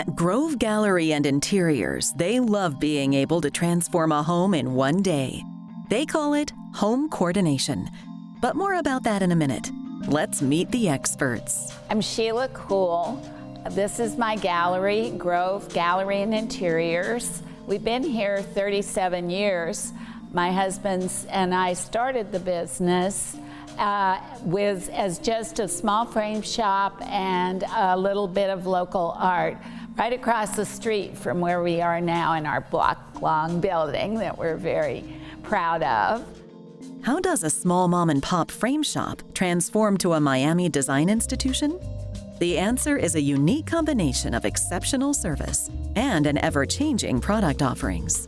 At Grove Gallery and Interiors, they love being able to transform a home in one day. They call it home coordination. But more about that in a minute. Let's meet the experts. I'm Sheila Cool. This is my gallery, Grove Gallery and Interiors. We've been here 37 years. My husband and I started the business as just a small frame shop and a little bit of local art right across the street from where we are now in our block-long building that we're very proud of. How does a small mom-and-pop frame shop transform to a Miami design institution? The answer is a unique combination of exceptional service and an ever-changing product offerings.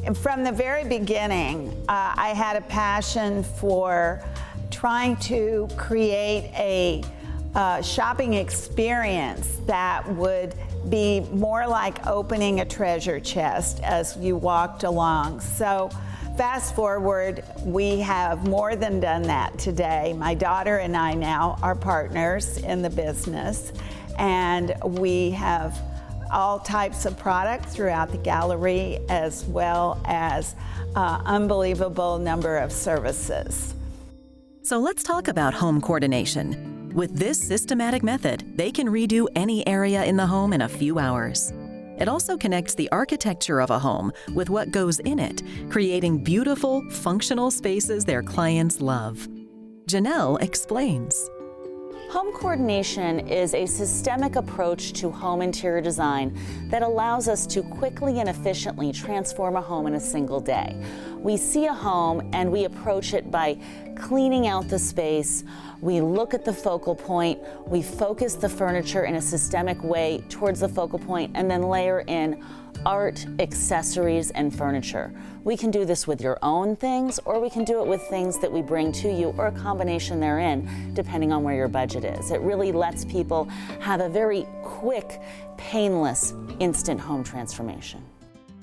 And from the very beginning, I had a passion for trying to create a shopping experience that would be more like opening a treasure chest as you walked along. So fast forward, we have more than done that today. My daughter and I now are partners in the business, and we have all types of products throughout the gallery, as well as unbelievable number of services. So let's talk about home coordination. With this systematic method, they can redo any area in the home in a few hours. It also connects the architecture of a home with what goes in it, creating beautiful, functional spaces their clients love. Janelle explains. Home coordination is a systemic approach to home interior design that allows us to quickly and efficiently transform a home in a single day. We see a home and we approach it by cleaning out the space. We look at the focal point, we focus the furniture in a systemic way towards the focal point, and then layer in art, accessories, and furniture. We can do this with your own things, or we can do it with things that we bring to you, or a combination therein, depending on where your budget is. It really lets people have a very quick, painless, instant home transformation.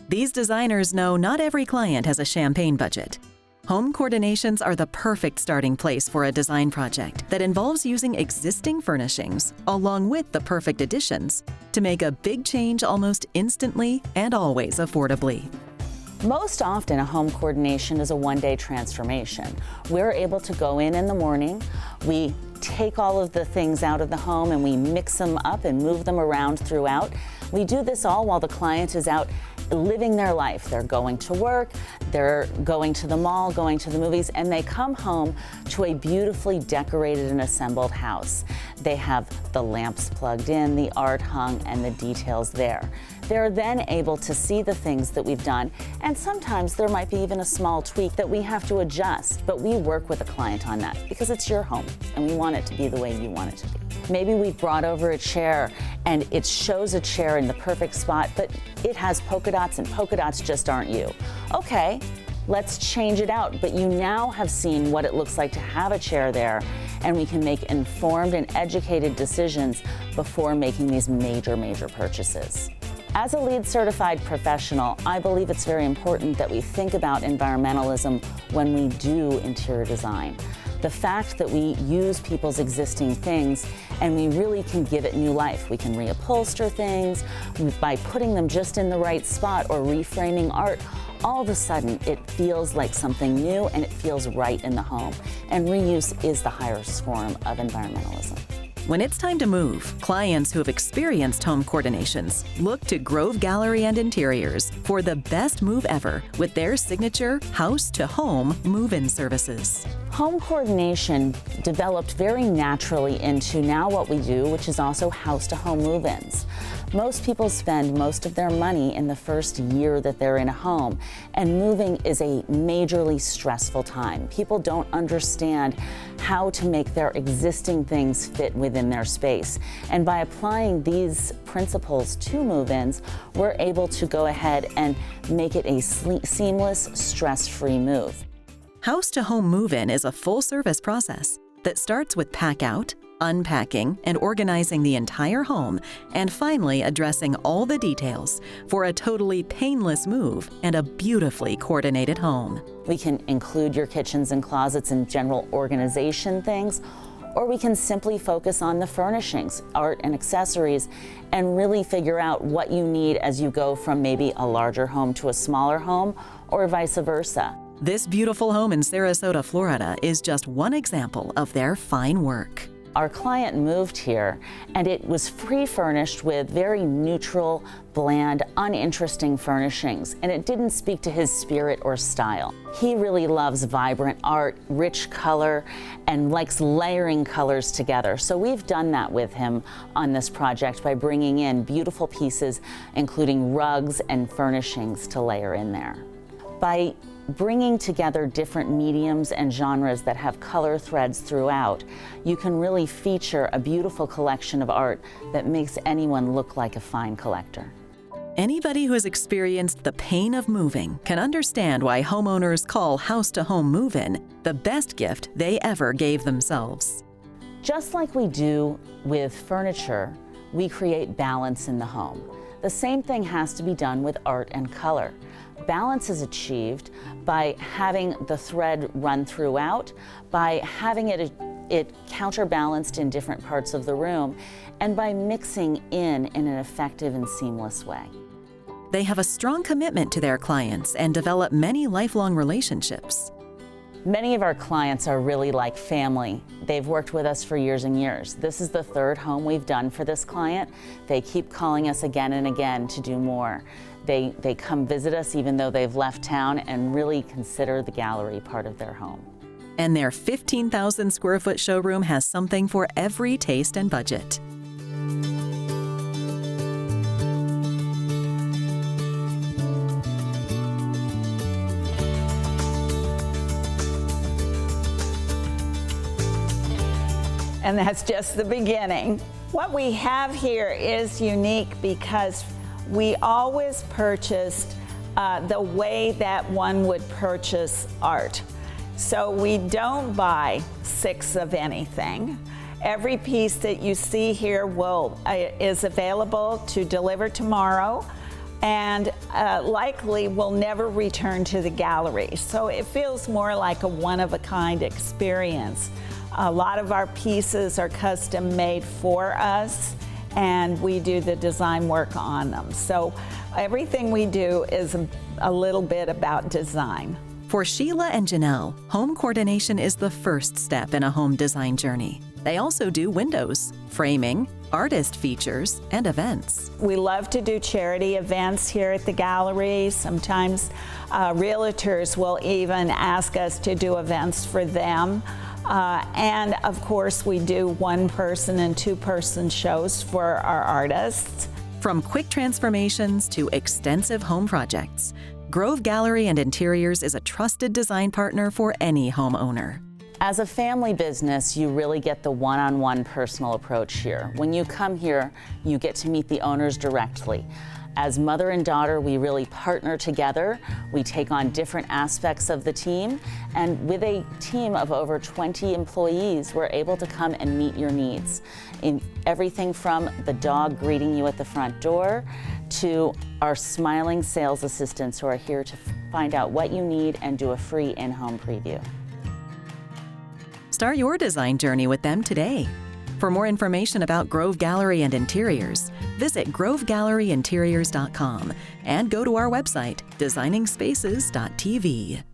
These designers know not every client has a champagne budget. Home coordinations are the perfect starting place for a design project that involves using existing furnishings along with the perfect additions to make a big change almost instantly and always affordably. Most often, a home coordination is a one-day transformation. We're able to go in the morning, we take all of the things out of the home and we mix them up and move them around throughout. We do this all while the client is out living their life. They're going to work, they're going to the mall, going to the movies, and they come home to a beautifully decorated and assembled house. They have the lamps plugged in, the art hung, and the details there. They're then able to see the things that we've done, and sometimes there might be even a small tweak that we have to adjust, but we work with a client on that because it's your home and we want it to be the way you want it to be. Maybe we've brought over a chair and it shows a chair in the perfect spot, but it has polka dots and polka dots just aren't you. Okay, let's change it out, but you now have seen what it looks like to have a chair there, and we can make informed and educated decisions before making these major purchases. As a LEED certified professional, I believe it's very important that we think about environmentalism when we do interior design. The fact that we use people's existing things and we really can give it new life. We can reupholster things by putting them just in the right spot or reframing art. All of a sudden, it feels like something new and it feels right in the home. And reuse is the highest form of environmentalism. When it's time to move, clients who have experienced home coordinations look to Grove Gallery and Interiors for the best move ever with their signature house-to-home move-in services. Home coordination developed very naturally into now what we do, which is also house-to-home move-ins. Most people spend most of their money in the first year that they're in a home, and moving is a majorly stressful time. People don't understand how to make their existing things fit within their space. And by applying these principles to move-ins, we're able to go ahead and make it a seamless, stress-free move. House-to-home move-in is a full-service process that starts with pack-out, unpacking and organizing the entire home, and finally addressing all the details for a totally painless move and a beautifully coordinated home. We can include your kitchens and closets and general organization things, Or we can simply focus on the furnishings, art and accessories, and really figure out what you need as you go from maybe a larger home to a smaller home, or vice versa. This beautiful home in Sarasota, Florida is just one example of their fine work. Our client moved here and it was pre-furnished with very neutral, bland, uninteresting furnishings, and it didn't speak to his spirit or style. He really loves vibrant art, rich color, and likes layering colors together. So we've done that with him on this project by bringing in beautiful pieces, including rugs and furnishings to layer in there. By bringing together different mediums and genres that have color threads throughout, you can really feature a beautiful collection of art that makes anyone look like a fine collector. Anybody who has experienced the pain of moving can understand why homeowners call house-to-home move-in the best gift they ever gave themselves. Just like we do with furniture, we create balance in the home. The same thing has to be done with art and color. Balance is achieved by having the thread run throughout, by having it counterbalanced in different parts of the room, and by mixing in an effective and seamless way. They have a strong commitment to their clients and develop many lifelong relationships. Many of our clients are really like family. They've worked with us for years and years. This is the third home we've done for this client. They keep calling us again and again to do more. They come visit us even though they've left town and really consider the gallery part of their home. And their 15,000 square foot showroom has something for every taste and budget. And that's just the beginning. What we have here is unique because we always purchased the way that one would purchase art. So we don't buy 6 of anything. Every piece that you see here is available to deliver tomorrow, and likely will never return to the gallery. So it feels more like a one-of-a-kind experience. A lot of our pieces are custom made for us, and we do the design work on them. So everything we do is a little bit about design. For Sheila and Janelle, home coordination is the first step in a home design journey. They also do windows, framing, artist features, and events. We love to do charity events here at the gallery. Sometimes realtors will even ask us to do events for them. And of course, we do 1-person and 2-person shows for our artists. From quick transformations to extensive home projects, Grove Gallery and Interiors is a trusted design partner for any homeowner. As a family business, you really get the one-on-one personal approach here. When you come here, you get to meet the owners directly. As mother and daughter, we really partner together. We take on different aspects of the team, and with a team of over 20 employees, we're able to come and meet your needs. In everything from the dog greeting you at the front door to our smiling sales assistants who are here to find out what you need and do a free in-home preview. Start your design journey with them today. For more information about Grove Gallery and Interiors, visit grovegalleryinteriors.com and go to our website, designingspaces.tv.